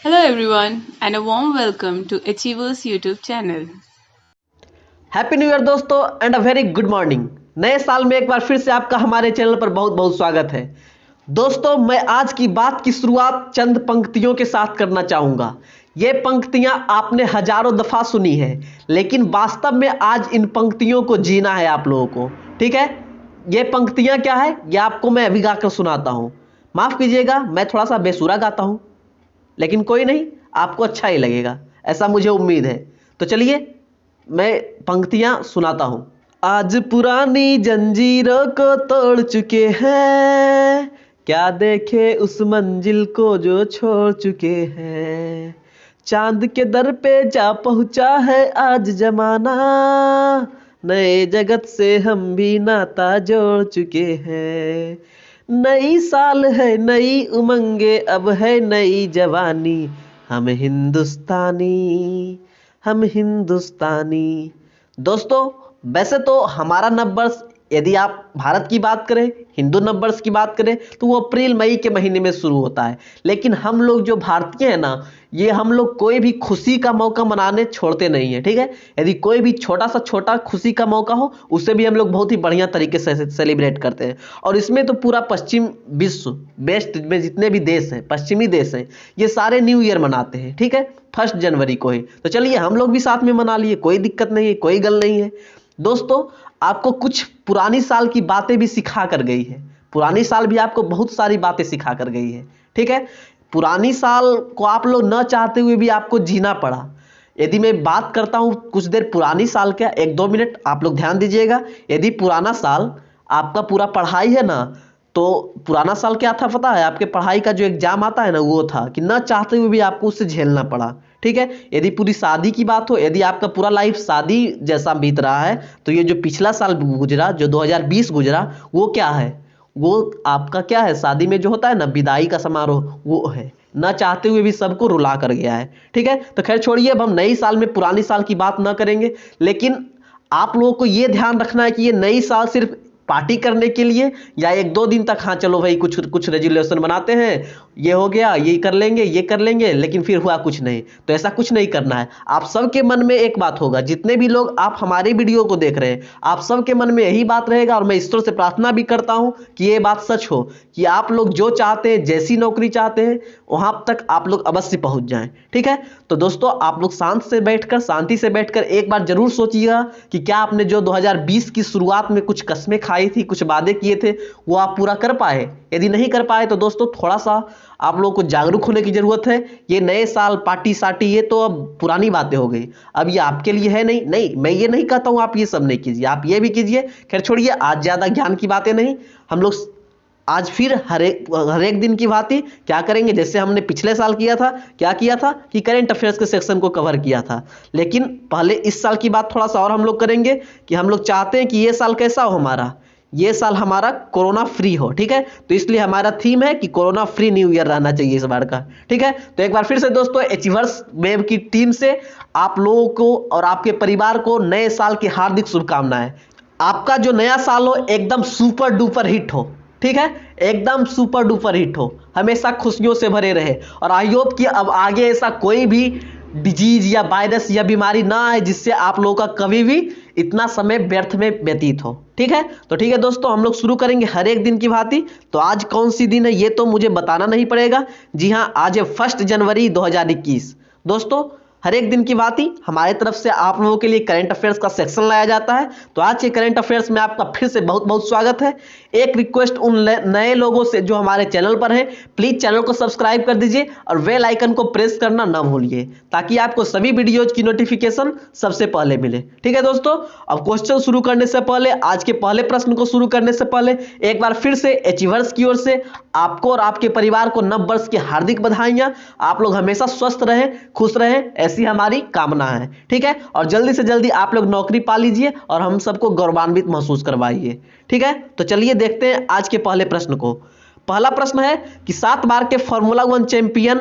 Hello everyone and a warm welcome to Achievers YouTube channel. Happy new year दोस्तों and a very good morning. नए साल में एक बार फिर से आपका हमारे चैनल पर बहुत बहुत स्वागत है। दोस्तों, मैं आज की बात की शुरुआत चंद पंक्तियों के साथ करना चाहूँगा। ये पंक्तियाँ आपने हजारों दफ़ा सुनी है, लेकिन वास्तव में आज इन पंक्तियों को जीना है आप लोगों को। ठीक है, ये पंक्तियाँ क्या है ये आपको मैं अभी गाकर सुनाता हूँ। माफ़ कीजिएगा, मैं थोड़ा सा बेसुरा गाता हूँ, लेकिन कोई नहीं, आपको अच्छा ही लगेगा, ऐसा मुझे उम्मीद है। तो चलिए मैं पंक्तियां सुनाता हूं। आज पुरानी जंजीरों को तोड़ चुके हैं, क्या देखे उस मंजिल को जो छोड़ चुके हैं। चांद के दर पे जा पहुंचा है आज जमाना, नए जगत से हम भी नाता जोड़ चुके हैं। नई साल है, नई उमंगे, अब है नई जवानी, हम हिंदुस्तानी, हम हिंदुस्तानी। दोस्तों, वैसे तो हमारा नववर्ष, यदि आप भारत की बात करें, हिंदू नववर्ष की बात करें, तो वो अप्रैल मई के महीने में शुरू होता है। लेकिन हम लोग जो भारतीय हैं ना, ये हम लोग कोई भी खुशी का मौका मनाने छोड़ते नहीं है। ठीक है, यदि कोई भी छोटा सा छोटा खुशी का मौका हो, उसे भी हम लोग बहुत ही बढ़िया तरीके से सेलिब्रेट करते हैं। और इसमें तो पूरा पश्चिम विश्व, वेस्ट में जितने भी देश हैं, पश्चिमी देश हैं, ये सारे न्यू ईयर मनाते हैं। ठीक है, 1 जनवरी को ही। तो चलिए हम लोग भी साथ में मना लिए, कोई दिक्कत नहीं है, कोई गल नहीं है। दोस्तों, आपको कुछ पुरानी साल की बातें भी सिखा कर गई है। पुरानी साल भी आपको बहुत सारी बातें सिखा कर गई है। ठीक है, पुरानी साल को आप लोग न चाहते हुए भी आपको जीना पड़ा। यदि मैं बात करता हूं कुछ देर पुरानी साल, क्या 1-2 मिनट आप लोग ध्यान दीजिएगा। यदि पुराना साल आपका पूरा पढ़ाई है ना, तो पुराना साल क्या था पता है? आपके पढ़ाई का जो एग्जाम आता है ना, वो था कि न चाहते हुए भी आपको उससे झेलना पड़ा। ठीक है, यदि पूरी शादी की बात हो, यदि आपका पूरा लाइफ शादी जैसा बीत रहा है, तो ये जो पिछला साल गुजरा, जो 2020 गुजरा, वो क्या है? वो आपका क्या है? शादी में जो होता है ना, विदाई का समारोह, वो है। ना चाहते हुए भी सबको रुला कर गया है। ठीक है, तो खैर छोड़िए, अब हम नई साल में पुरानी साल की बात ना करेंगे। लेकिन आप लोगों को ये ध्यान रखना है कि ये नई साल सिर्फ पार्टी करने के लिए, या 1-2 दिन तक हाँ चलो भाई कुछ कुछ रेजोल्यूशन बनाते हैं, ये हो गया, ये कर लेंगे, लेकिन फिर हुआ कुछ नहीं, तो ऐसा कुछ नहीं करना है। आप सबके मन में एक बात होगा, जितने भी लोग आप हमारे वीडियो को देख रहे हैं, आप सबके मन में यही बात रहेगा। और मैं ईश्वर से प्रार्थना भी करता हूं कि ये बात सच हो, कि आप लोग जो चाहते हैं, जैसी नौकरी चाहते हैं, वहां तक आप लोग अवश्य पहुंच जाएं। ठीक है, तो दोस्तों, आप लोग शांति से बैठकर एक बार जरूर सोचिएगा कि क्या आपने जो 2020 की शुरुआत में कुछ कस्में खाई थी, कुछ वादे किए थे, वो आप पूरा कर पाए। यदि नहीं कर पाए तो दोस्तों, थोड़ा सा आप लोगों को जागरूक होने की जरूरत है। ये नए साल पार्टी साटी, ये तो अब पुरानी बातें हो गई, अब ये आपके लिए है नहीं। नहीं, मैं ये नहीं कहता हूं आप ये सब नहीं कीजिए, आप ये भी कीजिए। खैर छोड़िए, आज ज्यादा ज्ञान की बातें नहीं। हम लोग आज फिर हर एक दिन की भांति क्या करेंगे, जैसे हमने पिछले साल किया था। क्या किया था कि करेंट अफेयर्स के सेक्शन को कवर किया था। लेकिन पहले इस साल की बात थोड़ा सा और हम लोग करेंगे, कि हम लोग चाहते हैं कि ये साल कैसा हो हमारा, ये साल हमारा कोरोना फ्री हो। ठीक है, तो इसलिए हमारा थीम है कि कोरोना फ्री न्यू ईयर रहना चाहिए इस बार का। ठीक है, तो एक बार फिर से दोस्तों, अचीवर्स वेब की टीम से आप लोगों को और आपके परिवार को नए साल की हार्दिक शुभकामनाएं। आपका जो नया साल हो एकदम सुपर डुपर हिट हो। ठीक है, एकदम सुपर डुपर हिट हो, हमेशा खुशियों से भरे रहे। और आई होप कि अब आगे ऐसा कोई भी डिजीज या वायरस या बीमारी ना आए, जिससे आप लोगों का कभी भी इतना समय व्यर्थ में व्यतीत हो। ठीक है, तो ठीक है दोस्तों, हम लोग शुरू करेंगे हर एक दिन की भांति। तो आज कौन सी दिन है ये तो मुझे बताना नहीं पड़ेगा। जी हाँ, आज है 1 जनवरी 2021। दोस्तों, हर एक दिन की भांति हमारे तरफ से आप लोगों के लिए करंट अफेयर्स का सेक्शन लाया जाता है। तो आज के करंट अफेयर्स में आपका फिर से बहुत बहुत स्वागत है। एक रिक्वेस्ट उन नए लोगों से जो हमारे चैनल पर हैं, प्लीज चैनल को सब्सक्राइब कर दीजिए और बेल आइकन को प्रेस करना ना भूलिए, ताकि आपको सभी वीडियोज की नोटिफिकेशन सबसे पहले मिले। ठीक है दोस्तों, अब क्वेश्चन शुरू करने से पहले, आज के पहले प्रश्न को शुरू करने से पहले, एक बार फिर से अचीवर्स की ओर से आपको और आपके परिवार को नव वर्ष की हार्दिक बधाइयां। आप लोग हमेशा स्वस्थ रहें, खुश रहें, ऐसी हमारी कामना है। ठीक है, और जल्दी से जल्दी आप लोग नौकरी पा लीजिए और हम सबको गौरवान्वित महसूस करवाइए। ठीक है, तो चलिए देखते हैं आज के पहले प्रश्न को। पहला प्रश्न है कि 7 बार के फॉर्मूला 1 चैंपियन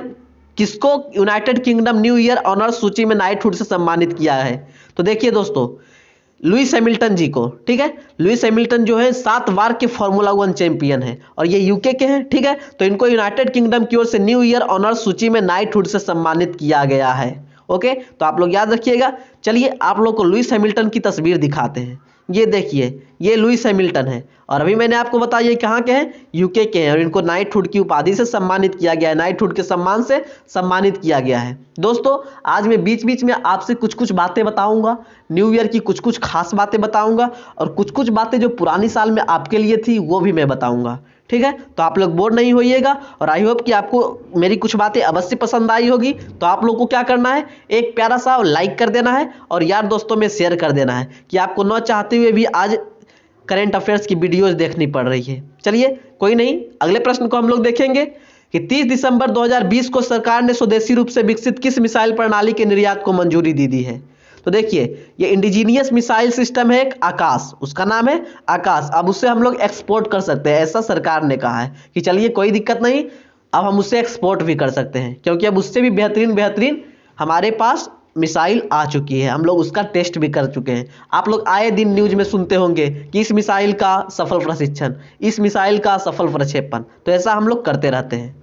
किसको United Kingdom New Year honour सूची में नाइटहुड से सम्मानित किया है? तो देखिए दोस्तों, लुइस हैमिल्टन जी को। ठीक है, लुइस हैमिल्टन जो है 7 बार के फार्मूला 1 चैंपियन है और ये यूके के हैं। ठीक है, तो इनको यूनाइटेड किंगडम की ओर से न्यू ईयर ऑनर्स सूची में नाइटहुड से सम्मानित किया गया है। ओके, तो आप लोग याद रखिएगा। चलिए आप लोग को लुइस हैमिल्टन की तस्वीर दिखाते हैं। ये देखिए, ये लुइस हैमिल्टन है और अभी मैंने आपको बताया कहाँ के हैं, यूके के हैं और इनको नाइटहुड की उपाधि से सम्मानित किया गया है, नाइटहुड के सम्मान से सम्मानित किया गया है। दोस्तों आज मैं बीच बीच में आपसे कुछ कुछ बातें बताऊंगा, न्यू ईयर की कुछ कुछ खास बातें बताऊंगा और कुछ कुछ बातें जो पुरानी साल में आपके लिए थी वो भी मैं बताऊंगा। ठीक है, तो आप लोग बोर नहीं होइएगा और आई होप कि आपको मेरी कुछ बातें अवश्य पसंद आई होगी। तो आप लोग को क्या करना है, एक प्यारा सा लाइक कर देना है और यार दोस्तों में शेयर कर देना है कि आपको न चाहते हुए भी आज करंट अफेयर्स की वीडियोस देखनी पड़ रही है। चलिए कोई नहीं, अगले प्रश्न को हम लोग देखेंगे कि 30 दिसंबर 2020 को सरकार ने स्वदेशी रूप से विकसित किस मिसाइल प्रणाली के निर्यात को मंजूरी दी दी है। तो देखिए, ये इंडिजीनियस मिसाइल सिस्टम है एक आकाश, उसका नाम है आकाश। अब उससे हम लोग एक्सपोर्ट कर सकते हैं, ऐसा सरकार ने कहा है कि चलिए कोई दिक्कत नहीं, अब हम उससे एक्सपोर्ट भी कर सकते हैं क्योंकि अब उससे भी बेहतरीन हमारे पास मिसाइल आ चुकी है, हम लोग उसका टेस्ट भी कर चुके हैं। आप लोग आए दिन न्यूज में सुनते होंगे कि इस मिसाइल का सफल प्रशिक्षण, इस मिसाइल का सफल प्रक्षेपण, तो ऐसा हम लोग करते रहते हैं।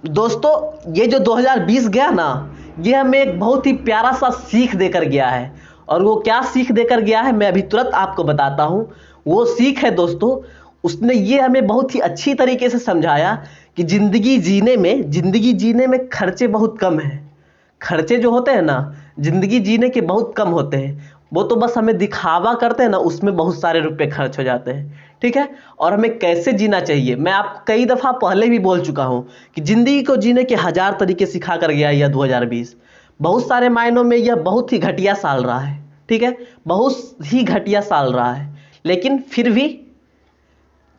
दोस्तों ये जो 2020 गया ना, ये हमें एक बहुत ही प्यारा सा सीख देकर गया है और वो क्या सीख देकर गया है मैं अभी तुरंत आपको बताता हूँ। वो सीख है दोस्तों, उसने ये हमें बहुत ही अच्छी तरीके से समझाया कि जिंदगी जीने में खर्चे बहुत कम हैं। खर्चे जो होते हैं ना जिंदगी जीने के बहुत कम होते हैं, वो तो बस हमें दिखावा करते हैं ना, उसमें बहुत सारे रुपए खर्च हो जाते हैं। ठीक है, और हमें कैसे जीना चाहिए मैं आपको कई दफ़ा पहले भी बोल चुका हूं कि जिंदगी को जीने के 1000 तरीके सिखा कर गया यह 2020। बहुत सारे मायनों में यह बहुत ही घटिया साल रहा है। ठीक है, बहुत ही घटिया साल रहा है, लेकिन फिर भी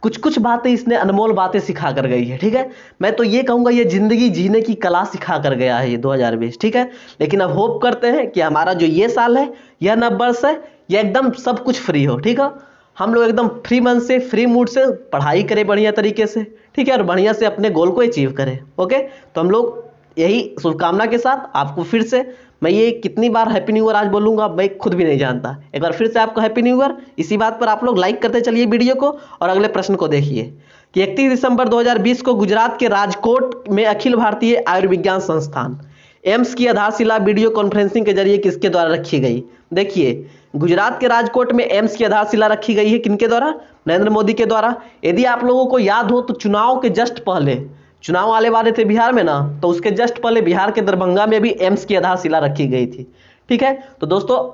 कुछ कुछ बातें इसने अनमोल बातें सिखा कर गई है। ठीक है, मैं तो ये कहूँगा ये जिंदगी जीने की कला सिखा कर गया है ये 2020। ठीक है, लेकिन अब होप करते हैं कि हमारा जो ये साल है, यह नववर्ष है, यह एकदम सब कुछ फ्री हो। ठीक है, हम लोग एकदम फ्री मन से, फ्री मूड से पढ़ाई करें बढ़िया तरीके से। ठीक है, और बढ़िया से अपने गोल को अचीव करें। ओके, तो हम लोग यही शुभकामना के साथ आपको फिर से मैं ये कितनी बार हैप्पी न्यू ईयर आज बोलूँगा मैं खुद भी नहीं जानता। एक बार फिर से आपको हैप्पी न्यू ईयर। इसी बात पर आप लोग लाइक करते चलिए वीडियो को और अगले प्रश्न को देखिए कि 31 दिसंबर 2020 को गुजरात के राजकोट में अखिल भारतीय आयुर्विज्ञान संस्थान एम्स की आधारशिला वीडियो कॉन्फ्रेंसिंग के जरिए किसके द्वारा रखी गई। देखिए, गुजरात के राजकोट में एम्स की आधारशिला रखी गई है किनके द्वारा, नरेंद्र मोदी के द्वारा। यदि आप लोगों को याद हो तो चुनाव के जस्ट पहले, चुनाव आने वाले थे बिहार में ना, तो उसके जस्ट पहले बिहार के दरभंगा में भी एम्स की आधारशिला रखी गई थी। ठीक है, तो दोस्तों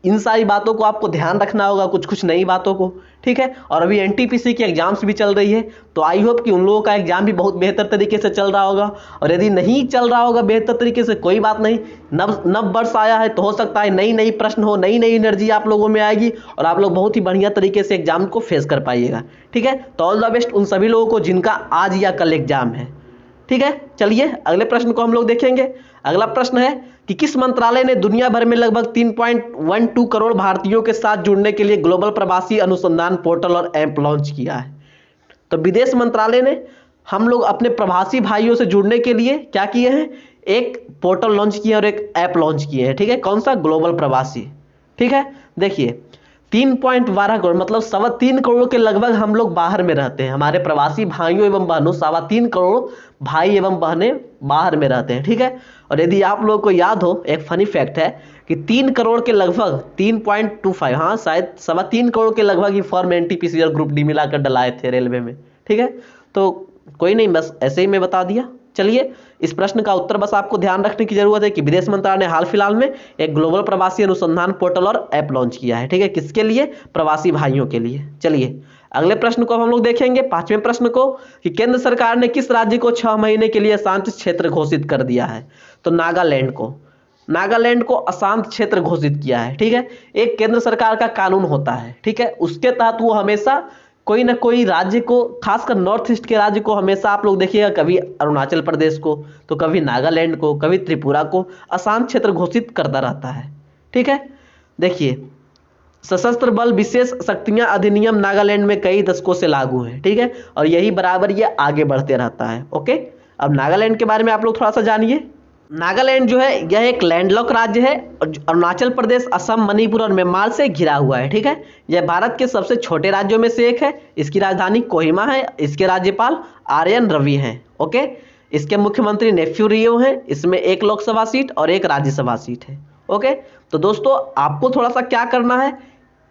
इन सारी बातों को आपको ध्यान रखना होगा, कुछ कुछ नई बातों को। ठीक है, और अभी एनटीपीसी की एग्जाम्स भी चल रही है, तो आई होप कि उन लोगों का एग्जाम भी बहुत बेहतर तरीके से चल रहा होगा। और यदि नहीं चल रहा होगा बेहतर तरीके से, कोई बात नहीं, नव वर्ष आया है तो हो सकता है नई नई प्रश्न हो, नई नई एनर्जी आप लोगों में आएगी और आप लोग बहुत ही बढ़िया तरीके से एग्जाम को फेस कर पाइएगा। ठीक है, तो ऑल द बेस्ट उन सभी लोगों को जिनका आज या कल एग्जाम है। ठीक है, चलिए अगले प्रश्न को हम लोग देखेंगे। अगला प्रश्न है कि किस मंत्रालय ने दुनिया भर में लगभग 3.12 करोड़ भारतीयों के साथ जुड़ने के लिए ग्लोबल प्रवासी अनुसंधान पोर्टल और ऐप लॉन्च किया है। तो विदेश मंत्रालय ने हम लोग अपने प्रवासी भाइयों से जुड़ने के लिए क्या किए हैं, एक पोर्टल लॉन्च किए और एक ऐप लॉन्च किए हैं। ठीक है, कौन सा, ग्लोबल प्रवासी। ठीक है, देखिए 3.12 करोड़ मतलब 3.25 करोड़ के लगभग हम लोग बाहर में रहते हैं। हमारे प्रवासी भाइयों एवं बहनों 3.25 करोड़ भाई एवं बहनें बाहर में रहते हैं। ठीक है, और यदि आप लोगों को याद हो, एक फनी फैक्ट है कि 3 करोड़ के लगभग 3.25, हाँ शायद 3.25 करोड़ के लगभग ही फॉर्म एनटीपीसी और ग्रुप डी मिलाकर डलाए थे रेलवे में। ठीक है, तो कोई नहीं, बस ऐसे ही मैं बता दिया। चलिए इस प्रश्न का उत्तर बस आपको ध्यान रखने की जरूरत है कि विदेश मंत्रालय ने हाल फिलहाल में एक ग्लोबल प्रवासी अनुसंधान पोर्टल और ऐप लॉन्च किया है। ठीक है, किसके लिए, प्रवासी भाइयों के लिए। चलिए अगले प्रश्न को हम लोग देखेंगे, 5वें प्रश्न को, कि केंद्र सरकार ने किस राज्य को 6 महीने के लिए अशांत क्षेत्र घोषित कर दिया है। तो नागालैंड को अशांत क्षेत्र घोषित किया है। ठीक है, एक केंद्र सरकार का कानून होता है। ठीक है, उसके तहत वो हमेशा कोई ना कोई राज्य को, खासकर नॉर्थ ईस्ट के राज्य को हमेशा आप लोग देखिएगा, कभी अरुणाचल प्रदेश को, तो कभी नागालैंड को, कभी त्रिपुरा को अशांत क्षेत्र घोषित करता रहता है। ठीक है, देखिए सशस्त्र बल विशेष शक्तियां अधिनियम नागालैंड में कई दशकों से लागू है। ठीक है, और यही बराबर ये आगे बढ़ते रहता है। ओके, अब नागालैंड के बारे में आप लोग थोड़ा सा जानिए। नागालैंड जो है यह एक लैंडलॉक राज्य है और अरुणाचल प्रदेश, असम, मणिपुर और म्यांमार से घिरा हुआ है। ठीक है, यह भारत के सबसे छोटे राज्यों में से एक है। इसकी राजधानी कोहिमा है। इसके राज्यपाल आर्यन रवि हैं। ओके, इसके मुख्यमंत्री नेफ्यू रियो हैं। इसमें एक लोकसभा सीट और एक राज्यसभा सीट है। ओके, तो दोस्तों आपको थोड़ा सा क्या करना है,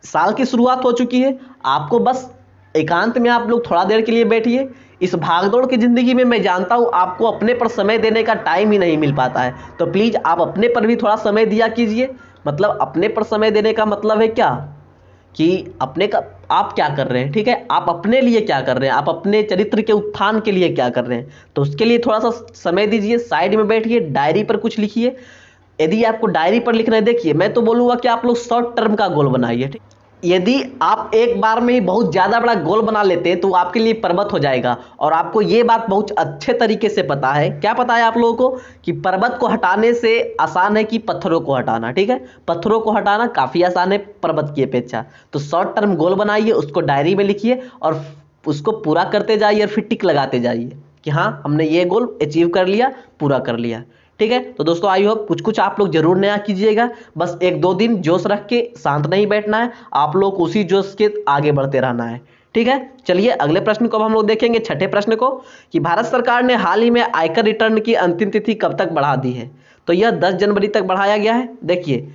साल की शुरुआत हो चुकी है, आपको बस एकांत में आप लोग थोड़ा देर के लिए बैठिए। इस भागदौड़ की जिंदगी में मैं जानता हूं आपको अपने पर समय देने का टाइम ही नहीं मिल पाता है, तो प्लीज आप अपने पर भी थोड़ा समय दिया कीजिए। मतलब अपने पर समय देने का मतलब है क्या कि अपने का आप क्या कर रहे हैं। ठीक है, आप अपने लिए क्या कर रहे हैं, आप अपने चरित्र के उत्थान के लिए क्या कर रहे हैं, तो उसके लिए थोड़ा सा समय दीजिए। साइड में बैठिए, डायरी पर कुछ लिखिए। यदि आपको डायरी पर लिखना है, देखिए मैं तो बोलूंगा कि आप लोग शॉर्ट टर्म का गोल बनाइए। ठीक, यदि आप एक बार में ही बहुत ज्यादा बड़ा गोल बना लेते हैं तो आपके लिए पर्वत हो जाएगा। और आपको ये बात बहुत अच्छे तरीके से पता है। क्या पता है आप लोगों को कि पर्वत को हटाने से आसान है कि पत्थरों को हटाना। ठीक है, पत्थरों को हटाना काफी आसान है पर्वत की अपेक्षा। तो शॉर्ट टर्म गोल बनाइए, उसको डायरी में लिखिए और उसको पूरा करते जाइए और फिर टिक लगाते जाइए कि हाँ हमने ये गोल अचीव कर लिया, पूरा कर लिया। ठीक है, तो दोस्तों आई होप कुछ कुछ आप लोग जरूर नया कीजिएगा। बस एक दो दिन जोश रख के शांत नहीं बैठना है, आप लोग को उसी जोश के आगे बढ़ते रहना है। ठीक है, चलिए अगले प्रश्न को अब हम लोग देखेंगे, छठे प्रश्न को, कि भारत सरकार ने हाल ही में आयकर रिटर्न की अंतिम तिथि कब तक बढ़ा दी है। तो यह 10 जनवरी तक बढ़ाया गया है। देखिए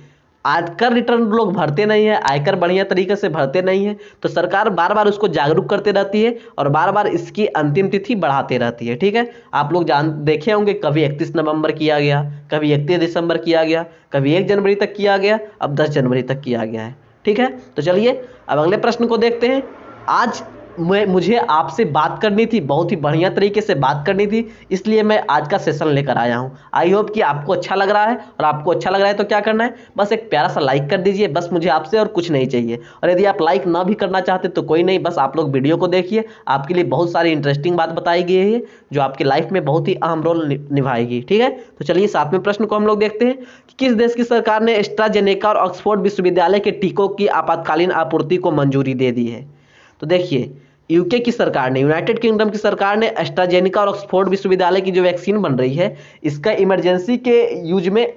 आयकर रिटर्न लोग भरते नहीं है, आयकर बढ़िया तरीके से भरते नहीं है, तो सरकार बार बार उसको जागरूक करते रहती है और बार बार इसकी अंतिम तिथि बढ़ाते रहती है। ठीक है, आप लोग देखे होंगे कभी 31 नवंबर किया गया, कभी 31 दिसंबर किया गया, कभी 1 जनवरी तक किया गया, अब 10 जनवरी तक किया गया है। ठीक है, तो चलिए अब अगले प्रश्न को देखते हैं। आज मुझे आपसे बात करनी थी, बहुत ही बढ़िया तरीके से बात करनी थी, इसलिए मैं आज का सेशन लेकर आया हूं। आई होप कि आपको अच्छा लग रहा है, और आपको अच्छा लग रहा है तो क्या करना है, बस एक प्यारा सा लाइक कर दीजिए। बस मुझे आपसे और कुछ नहीं चाहिए। और यदि आप लाइक ना भी करना चाहते तो कोई नहीं, बस आप लोग वीडियो को देखिए, आपके लिए बहुत सारी इंटरेस्टिंग बात बताई गई है जो आपकी लाइफ में बहुत ही अहम रोल निभाएगी। ठीक है, तो चलिए 7वें प्रश्न को हम लोग देखते हैं कि किस देश की सरकार ने एस्ट्राजेनेका और ऑक्सफोर्ड विश्वविद्यालय के टीकों की आपातकालीन आपूर्ति को मंजूरी दे दी है। तो देखिए यूके की सरकार ने, यूनाइटेड किंगडम की सरकार ने एस्ट्राजेनेका और ऑक्सफोर्ड विश्वविद्यालय की जो वैक्सीन बन रही है, इसका इमरजेंसी के यूज में,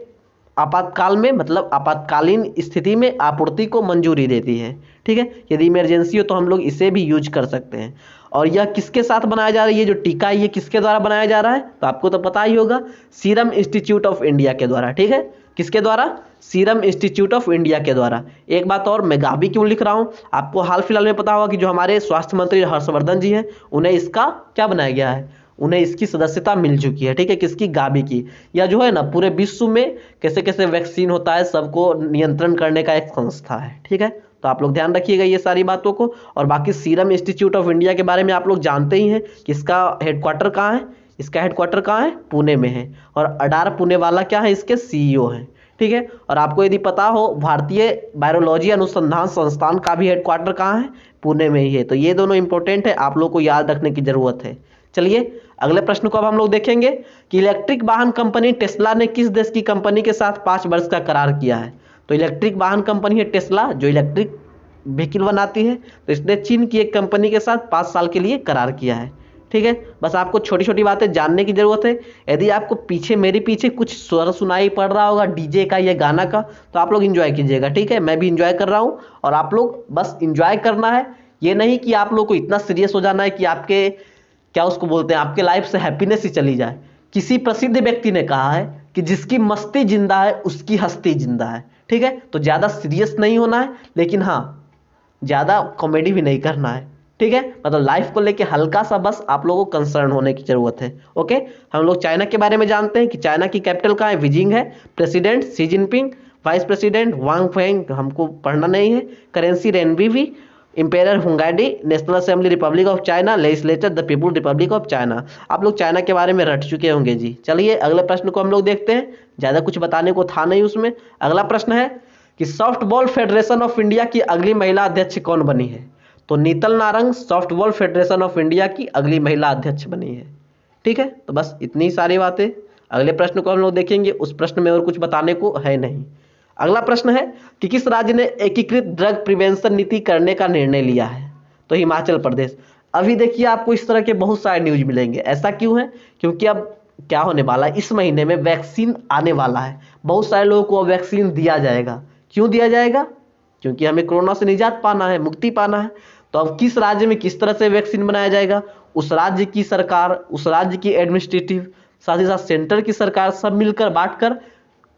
आपातकाल में, मतलब आपातकालीन स्थिति में आपूर्ति को मंजूरी देती है। ठीक है, यदि इमरजेंसी हो तो हम लोग इसे भी यूज कर सकते हैं। और यह किसके साथ बनाया जा रहा है, ये जो टीका है ये किसके द्वारा बनाया जा रहा है, तो आपको तो पता ही होगा, सीरम इंस्टीट्यूट ऑफ इंडिया के द्वारा। ठीक है, किसके द्वारा, सीरम इंस्टीट्यूट ऑफ इंडिया के द्वारा। एक बात और, मैं गाबी क्यों लिख रहा हूं, आपको हाल फिलहाल में पता होगा कि जो हमारे स्वास्थ्य मंत्री हर्षवर्धन जी हैं, उन्हें इसका क्या बनाया गया है, उन्हें इसकी सदस्यता मिल चुकी है। ठीक है, किसकी, गाबी की। यह जो है ना पूरे विश्व में कैसे कैसे वैक्सीन होता है सबको नियंत्रण करने का एक संस्था है। ठीक है, तो आप लोग ध्यान रखिएगा ये सारी बातों को। और बाकी सीरम इंस्टीट्यूट ऑफ इंडिया के बारे में आप लोग जानते ही हैं कि इसका हेडक्वार्टर कहाँ है, इसका हेडक्वार्टर कहाँ है, पुणे में है। और अडार पुणेवाला क्या है, इसके सीईओ हैं। ठीक है, और आपको यदि पता हो भारतीय वायरोलॉजी अनुसंधान संस्थान का भी हेडक्वार्टर कहाँ है, पुणे में ही है। तो ये दोनों इंपॉर्टेंट है, आप लोग को याद रखने की जरूरत है। चलिए अगले प्रश्न को अब हम लोग देखेंगे कि इलेक्ट्रिक वाहन कंपनी टेस्ला ने किस देश की कंपनी के साथ 5 वर्ष का करार किया है। तो इलेक्ट्रिक वाहन कंपनी है टेस्ला, जो इलेक्ट्रिक व्हीकल बनाती है, तो इसने चीन की एक कंपनी के साथ 5 साल के लिए करार किया है। ठीक है, बस आपको छोटी छोटी बातें जानने की जरूरत है। यदि आपको पीछे मेरे पीछे कुछ स्वर सुनाई पड़ रहा होगा डीजे का या गाना का, तो आप लोग इंजॉय कीजिएगा। ठीक है, मैं भी इंजॉय कर रहा हूं और आप लोग बस इंजॉय करना है, ये नहीं कि आप लोग को इतना सीरियस हो जाना है कि आपके क्या उसको बोलते हैं, आपके लाइफ से हैप्पीनेस ही चली जाए। किसी प्रसिद्ध व्यक्ति ने कहा है कि जिसकी मस्ती जिंदा है उसकी हस्ती जिंदा है। ठीक है, तो ज्यादा सीरियस नहीं होना है, लेकिन हाँ ज्यादा कॉमेडी भी नहीं करना है। ठीक है, मतलब लाइफ को लेके हल्का सा बस आप लोगों को कंसर्न होने की जरूरत है। ओके, हम लोग चाइना के बारे में जानते हैं कि चाइना की कैपिटल कहाँ है, बीजिंग है। President Xi Jinping, vice president Wang Feng, हमको पढ़ना नहीं है। करेंसी रेनबीवी, इंपेरर हुंगैडी, national assembly republic of China, legislature the people republic of China. आप लोग चाइना के बारे में रट चुके होंगे जी। चलिए अगले प्रश्न को हम लोग देखते हैं, ज्यादा कुछ बताने को था नहीं उसमें। अगला प्रश्न है कि सॉफ्टबॉल फेडरेशन ऑफ इंडिया की अगली महिला अध्यक्ष कौन बनी है। तो Neetal Narang softball federation of India की अगली महिला अध्यक्ष बनी है। ठीक है, तो बस इतनी सारी बातें। अगले प्रश्न को हम लोग देखेंगे, उस प्रश्न में और कुछ बताने को है नहीं। अगला प्रश्न है कि किस राज्य ने एकीकृत ड्रग प्रिवेंशन नीति करने का निर्णय लिया है। तो हिमाचल प्रदेश। अभी देखिए आपको इस तरह के बहुत सारे न्यूज मिलेंगे। ऐसा क्यों है, क्योंकि अब क्या होने वाला है, इस महीने में वैक्सीन आने वाला है। बहुत सारे लोगों को वैक्सीन दिया जाएगा। क्यों दिया जाएगा? क्योंकि हमें कोरोना से निजात पाना है, मुक्ति पाना है। तो अब किस राज्य में किस तरह से वैक्सीन बनाया जाएगा, उस राज्य की सरकार, उस राज्य की एडमिनिस्ट्रेटिव, साथ ही साथ सेंटर की सरकार सब मिलकर बांटकर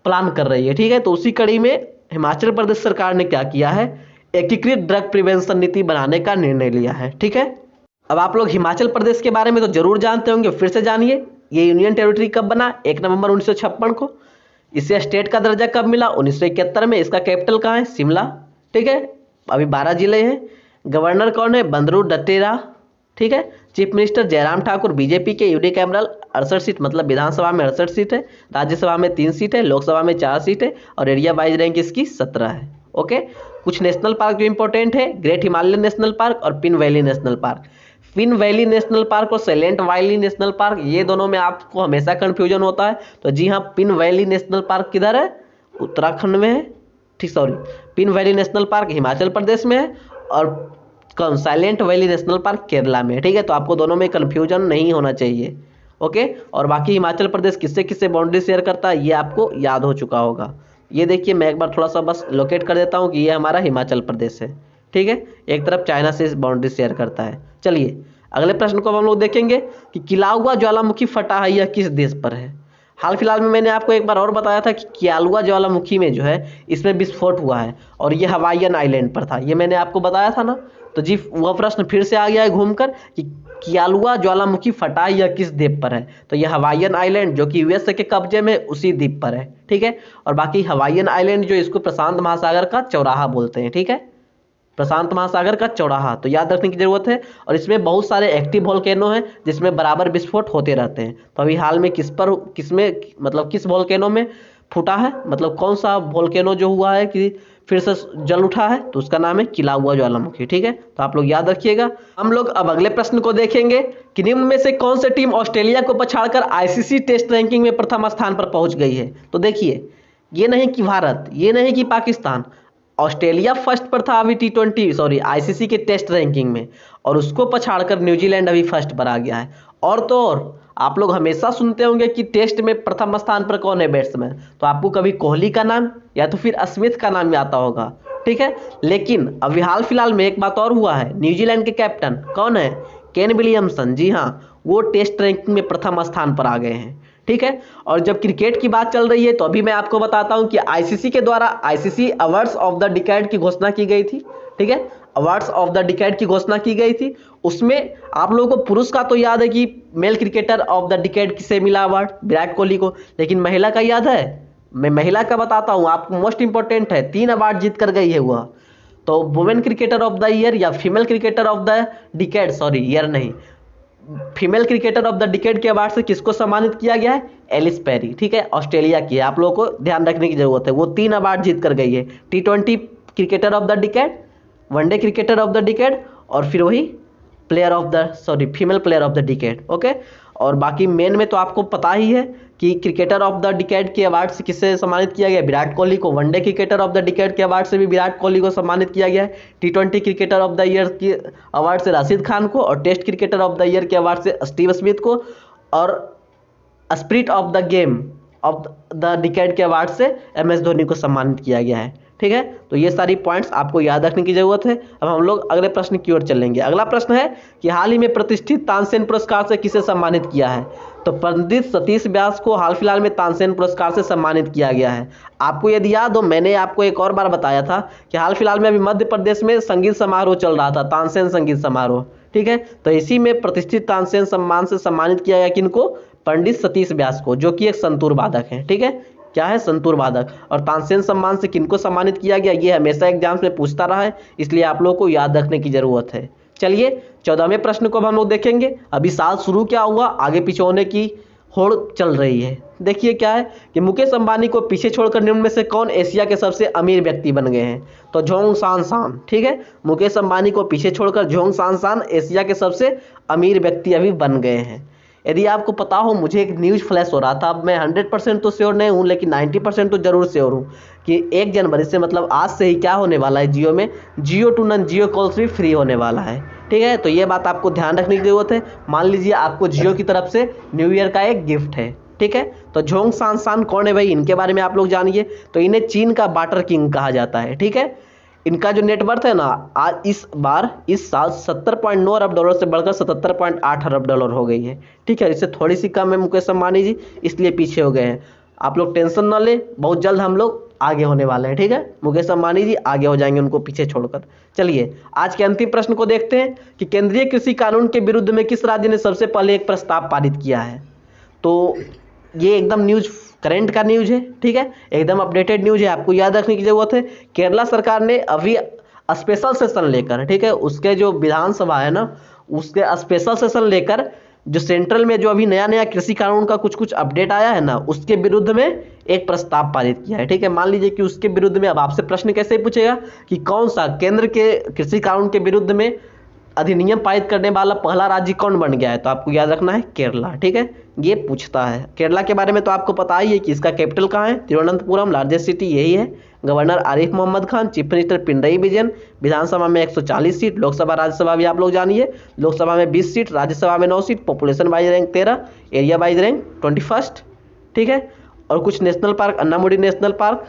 प्लान कर रही है। ठीक है, तो उसी कड़ी में हिमाचल प्रदेश सरकार ने क्या किया है, एकीकृत ड्रग प्रिवेंशन नीति बनाने का निर्णय लिया है। ठीक है, अब आप लोग हिमाचल प्रदेश के बारे में तो जरूर जानते होंगे, फिर से जानिए। ये यूनियन टेरिटरी कब बना? 1 नवंबर 1956 को। इसे स्टेट का दर्जा कब मिला? 1971 में। इसका कैपिटल कहाँ है? शिमला। ठीक है, अभी 12 जिले हैं। गवर्नर कौन है? बंदरू दत्तेरा। ठीक है, chief minister Jairam Thakur BJP के। यूनिकैमरल 68 सीट, मतलब विधानसभा में 68 सीट है, राज्यसभा में 3 सीट है, लोकसभा में 4 सीट है, और एरिया वाइज रैंक इसकी 17 है। ओके, कुछ नेशनल पार्क जो इंपॉर्टेंट है, ग्रेट हिमालयन नेशनल पार्क और pin valley national park. Pin valley national park और साइलेंट वैली नेशनल पार्क, ये दोनों में आपको हमेशा कंफ्यूजन होता है। तो जी हाँ, पिन वैली नेशनल पार्क किधर है? उत्तराखंड में है। ठीक, sorry, Pin valley national park Himachal Pradesh में है, और silent valley national park Kerala में। ठीक है, तो आपको दोनों में कंफ्यूजन नहीं होना चाहिए। ओके, और बाकी हिमाचल प्रदेश किससे किससे बाउंड्री शेयर करता है ये आपको याद हो चुका होगा। ये देखिए, मैं एक बार थोड़ा सा बस लोकेट कर देता हूँ कि ये हमारा हिमाचल प्रदेश है। ठीक है, एक तरफ चाइना से बाउंड्री शेयर करता है। चलिए अगले प्रश्न को हम लोग देखेंगे कि किलाउआ ज्वालामुखी फटा है यह किस देश पर है। हाल फिलहाल में मैंने आपको एक बार और बताया था कि किलाउआ ज्वालामुखी में जो है इसमें विस्फोट हुआ है, और ये हवाईयन आइलैंड पर था। ये मैंने आपको बताया था ना। तो जी वह प्रश्न फिर से आ गया है घूमकर कि किलाउआ ज्वालामुखी फटा यह किस द्वीप पर है। तो यह हवाईयन आइलैंड जो कि यूएस के कब्जे में उसी द्वीप पर है। ठीक है, और बाकी हवाईयन आइलैंड जो इसको प्रशांत महासागर का चौराहा बोलते हैं। ठीक है, प्रशांत महासागर का चौराहा, तो याद रखने की जरूरत है। और इसमें बहुत सारे एक्टिव वोल्केनो हैं जिसमें बराबर विस्फोट होते रहते हैं। तो अभी हाल में किसमें मतलब किस वोल्केनो में फूटा है, मतलब कौन सा वोल्केनो जो हुआ है कि फिर से जल उठा है, तो उसका नाम है किलाउआ ज्वालामुखी। ठीक है, तो आप लोग याद रखिएगा। हम लोग अब अगले प्रश्न को देखेंगे कि निम्न में से कौन सी टीम ऑस्ट्रेलिया को पछाड़कर आईसीसी टेस्ट रैंकिंग में प्रथम स्थान पर पहुंच गई है। तो देखिए, ये नहीं कि भारत, ये नहीं कि पाकिस्तान, ऑस्ट्रेलिया फर्स्ट पर था अभी आईसीसी के टेस्ट रैंकिंग में, और उसको पछाड़कर न्यूजीलैंड अभी फर्स्ट पर आ गया है। और तो और आप लोग हमेशा सुनते होंगे कि टेस्ट में प्रथम स्थान पर कौन है बैट्समैन, तो आपको कभी कोहली का नाम या तो फिर स्मिथ का नाम आता होगा। ठीक है, लेकिन अभी हाल फिलहाल में एक बात और हुआ है, न्यूजीलैंड के कैप्टन कौन है? Kane Williamson. जी हाँ, वो टेस्ट रैंकिंग में प्रथम स्थान पर आ गए हैं। ठीक है, और जब क्रिकेट की बात चल रही है तो अभी मैं आपको बताता हूं कि आईसीसी के द्वारा ICC awards of the decade की घोषणा की गई थी। ठीक है, अवार्ड्स ऑफ द डिकेड की घोषणा की गई थी। उसमें आप लोगों को पुरुष का तो याद है कि male cricketer of the decade किसे मिला अवार्ड? विराट कोहली को। लेकिन महिला का याद है? मैं महिला का बताता हूँ आपको, मोस्ट इंपॉर्टेंट है, 3 अवार्ड जीत कर गई है वह। तो women cricketer of the year या female cricketer of the decade, year नहीं, female cricketer of the decade के अवार्ड से किसको सम्मानित किया गया है? Ellyse Perry. ठीक है, ऑस्ट्रेलिया की है, आप लोगों को ध्यान रखने की जरूरत है। वो 3 अवार्ड जीत कर गई है, T20 cricketer of the decade, one day cricketer of the decade, और फिर वही female player of the decade. Okay, और बाकी मेन में तो आपको पता ही है कि क्रिकेटर ऑफ द डिकेड के अवार्ड से किससे सम्मानित किया गया? विराट कोहली को। One day cricketer of the decade के अवार्ड से भी विराट कोहली को सम्मानित किया गया है। T20 cricketer of the year के अवार्ड से राशिद खान को, और test cricketer of the year के अवार्ड से स्टीव स्मिथ को, और spirit of the game of the decade के अवार्ड से MS धोनी को सम्मानित किया गया है। ठीक है, तो ये सारी पॉइंट्स आपको याद रखने की जरूरत है। अब हम लोग अगले प्रश्न की ओर चलेंगे। अगला प्रश्न है कि हाल ही में प्रतिष्ठित तानसेन पुरस्कार से किसे सम्मानित किया है। तो पंडित सतीश व्यास को हाल फिलहाल में तानसेन पुरस्कार से सम्मानित किया गया है। आपको यदि याद हो, मैंने आपको एक और बार बताया था कि हाल फिलहाल में अभी मध्य प्रदेश में संगीत समारोह चल रहा था, तानसेन संगीत समारोह। ठीक है, तो इसी में प्रतिष्ठित तानसेन सम्मान से सम्मानित किया गया किनको? पंडित सतीश व्यास को, जो कि एक संतूर वादक है। ठीक है, क्या है? संतूर वादक। और तानसेन सम्मान से किनको सम्मानित किया गया, ये हमेशा एग्जाम्स में पूछता रहा है, इसलिए आप लोगों को याद रखने की जरूरत है। चलिए 14वें प्रश्न को हम लोग देखेंगे। अभी साल शुरू क्या हुआ, आगे पीछे होने की होड़ चल रही है। देखिए क्या है कि मुकेश अंबानी को पीछे छोड़कर निम्न में से कौन एशिया के सबसे अमीर व्यक्ति बन गए हैं। तो झोंग सान सान। ठीक है, मुकेश अंबानी को पीछे छोड़कर झोंग सान सान एशिया के सबसे अमीर व्यक्ति अभी बन गए हैं। यदि आपको पता हो, मुझे एक न्यूज़ फ्लैश हो रहा था, अब मैं 100% तो श्योर नहीं हूँ लेकिन 90% तो जरूर श्योर हूँ कि 1 जनवरी से मतलब आज से ही क्या होने वाला है, जियो में जियो टू नॉन जियो कॉल्स भी फ्री होने वाला है। ठीक है, तो ये बात आपको ध्यान रखने की जरूरत है। मान लीजिए आपको जियो की तरफ से न्यू ईयर का एक गिफ्ट है। ठीक है, तो झोंग सांसान कौन है भाई, इनके बारे में आप लोग जानिए। तो इन्हें चीन का वाटर किंग कहा जाता है। ठीक है, इनका जो नेटवर्थ है ना, आज इस साल 70.9 अरब डॉलर से बढ़कर 77.8 अरब डॉलर हो गई है। ठीक है, इससे थोड़ी सी कम है मुकेश अंबानी जी, इसलिए पीछे हो गए हैं। आप लोग टेंशन ना ले, बहुत जल्द हम लोग आगे होने वाले हैं। ठीक है, मुकेश अंबानी जी आगे हो जाएंगे उनको पीछे छोड़कर। चलिए आज के अंतिम प्रश्न को देखते हैं कि केंद्रीय कृषि कानून के विरुद्ध में किस राज्य ने सबसे पहले एक प्रस्ताव पारित किया है। तो ये एकदम न्यूज करंट का न्यूज है। ठीक है, एकदम अपडेटेड न्यूज है, आपको याद रखने की जरूरत है। केरला सरकार ने अभी स्पेशल सेशन लेकर, ठीक है, उसके जो विधानसभा है ना, उसके स्पेशल सेशन लेकर जो सेंट्रल में जो अभी नया नया कृषि कानून का कुछ कुछ अपडेट आया है ना, उसके विरुद्ध में एक प्रस्ताव पारित किया है। ठीक है, मान लीजिए कि उसके विरुद्ध में अब आपसे प्रश्न कैसे पूछेगा कि कौन सा केंद्र के कृषि कानून के विरुद्ध में अधिनियम पारित करने वाला पहला राज्य कौन बन गया है, तो आपको याद रखना है केरला। ठीक है, ये पूछता है। केरला के बारे में तो आपको पता ही है कि इसका कैपिटल कहाँ है, तिरुवनंतपुरम, लार्जेस्ट सिटी यही है। Governor Arif Mohammad Khan, chief minister Pinarayi Vijayan. विधानसभा में 140 सीट, लोकसभा राज्यसभा भी आप लोग जानिए, लोकसभा में 20 सीट, राज्यसभा में 9 seat, population wise rank 13, area wise rank 21। ठीक है, और कुछ national park, Anamudi national park,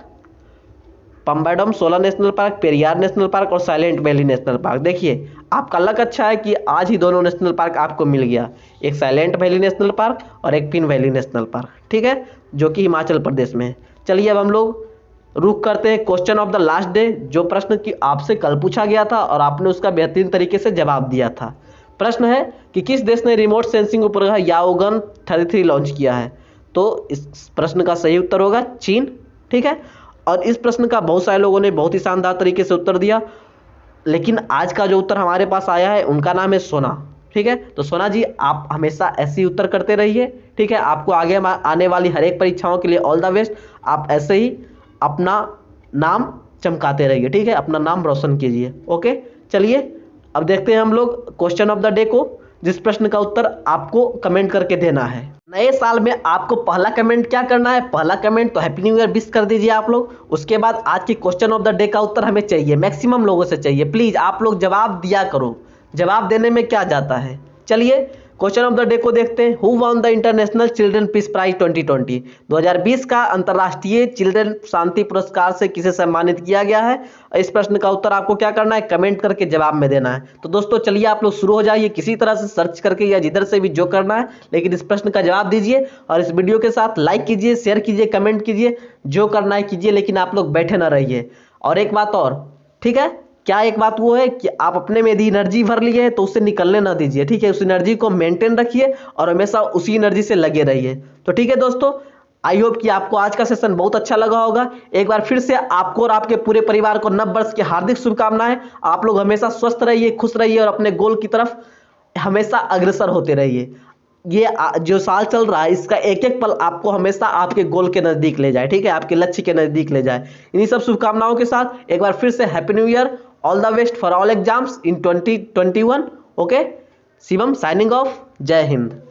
Pambadum 16 national park, Periyar national park और साइलेंट वैली नेशनल पार्क। देखिए आपका लक अच्छा है कि आज ही दोनों नेशनल पार्क आपको मिल गया, एक साइलेंट वैली नेशनल पार्क और एक पिन वैली नेशनल पार्क। ठीक है, जो कि हिमाचल प्रदेश में है। चलिए अब हम लोग रुक करते हैं question of the last day, जो प्रश्न की आपसे कल पूछा गया था और आपने उसका बेहतरीन तरीके से जवाब दिया था। प्रश्न है कि किस देश ने रिमोट सेंसिंग उपग्रह याओगन 33 लॉन्च किया है। तो इस प्रश्न का सही उत्तर होगा चीन। ठीक है, और इस प्रश्न का बहुत सारे लोगों ने बहुत ही शानदार तरीके से उत्तर दिया, लेकिन आज का जो उत्तर हमारे पास आया है उनका नाम है सोना। ठीक है, तो सोना जी आप हमेशा ऐसे ही उत्तर करते रहिए। ठीक है, आपको आगे आने वाली हर एक परीक्षाओं के लिए ऑल द बेस्ट। आप ऐसे ही अपना नाम चमकाते रहिए। ठीक है, अपना नाम रोशन कीजिए। ओके, चलिए अब देखते हैं हम लोग क्वेश्चन ऑफ द डे को, जिस प्रश्न का उत्तर आपको कमेंट करके देना है। नए साल में आपको पहला कमेंट क्या करना है, पहला कमेंट तो हैप्पी न्यू ईयर विश कर दीजिए आप लोग। उसके बाद आज की क्वेश्चन ऑफ द डे का उत्तर हमें चाहिए, मैक्सिमम लोगों से चाहिए। प्लीज आप लोग जवाब दिया करो, जवाब देने में क्या जाता है। चलिए क्वेश्चन ऑफ द डे को देखते हैं। Who won the international children peace prize 2020, 2020 का अंतर्राष्ट्रीय चिल्ड्रन शांति पुरस्कार से किसे सम्मानित किया गया है। इस प्रश्न का उत्तर आपको क्या करना है, कमेंट करके जवाब में देना है। तो दोस्तों चलिए आप लोग शुरू हो जाइए, किसी तरह से सर्च करके या जिधर से भी जो करना है, लेकिन इस प्रश्न का जवाब दीजिए और इस वीडियो के साथ लाइक कीजिए, शेयर कीजिए, कमेंट कीजिए, जो करना है कीजिए, लेकिन आप लोग बैठे ना रहिए। और एक बात और, ठीक है, क्या एक बात वो है कि आप अपने में यदि एनर्जी भर लिए हैं तो उससे निकलने ना दीजिए। ठीक है, उस एनर्जी को मेंटेन रखिए और हमेशा उसी एनर्जी से लगे रहिए। तो ठीक है दोस्तों, आई होप कि आपको आज का सेशन बहुत अच्छा लगा होगा। एक बार फिर से आपको और आपके पूरे परिवार को नव वर्ष की हार्दिक शुभकामनाएं। आप लोग हमेशा स्वस्थ रहिए, खुश रहिए और अपने गोल की तरफ हमेशा अग्रसर होते रहिए। ये जो साल चल रहा है इसका एक एक पल आपको हमेशा आपके गोल के नजदीक ले जाए। ठीक है, आपके लक्ष्य के नजदीक ले जाए। इन्हीं सब शुभकामनाओं के साथ एक बार फिर से happy new year, all the best for all exams in 2021। Okay, Shivam signing off, जय हिंद।